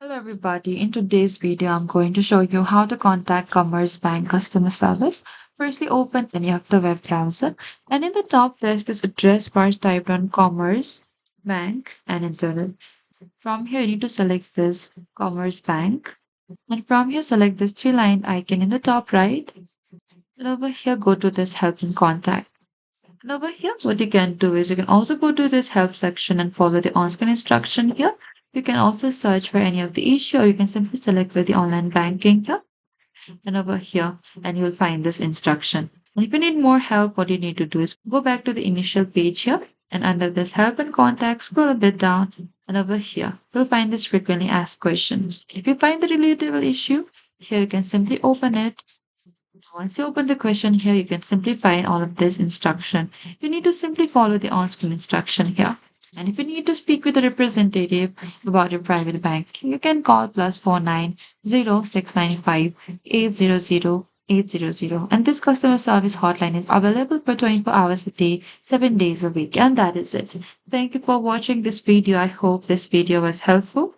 Hello everybody. In today's video, I'm going to show you how to contact Commerzbank customer service. Firstly, open any of the web browser, and in the top there's this address bar typed on Commerce Bank and Internet. From here, you need to select this Commerce Bank, and from here, select this three-line icon in the top right. And over here, go to this Help and Contact. And over here, what you can do is you can also go to this help section and follow the on-screen instruction here. You can also search for any of the issue, or you can simply select for the online banking here and over here, and you'll find this instruction. And if you need more help, what you need to do is go back to the initial page here, and under this help and contact, scroll a bit down, and over here, you'll find this frequently asked questions. If you find the relatable issue, here you can simply open it. Once you open the question here, you can simply find all of this instruction. You need to simply follow the on-screen instruction here. And if you need to speak with a representative about your private bank, you can call +49 0695 800 800. And this customer service hotline is available for 24 hours a day, 7 days a week. And that is it. Thank you for watching this video. I hope this video was helpful.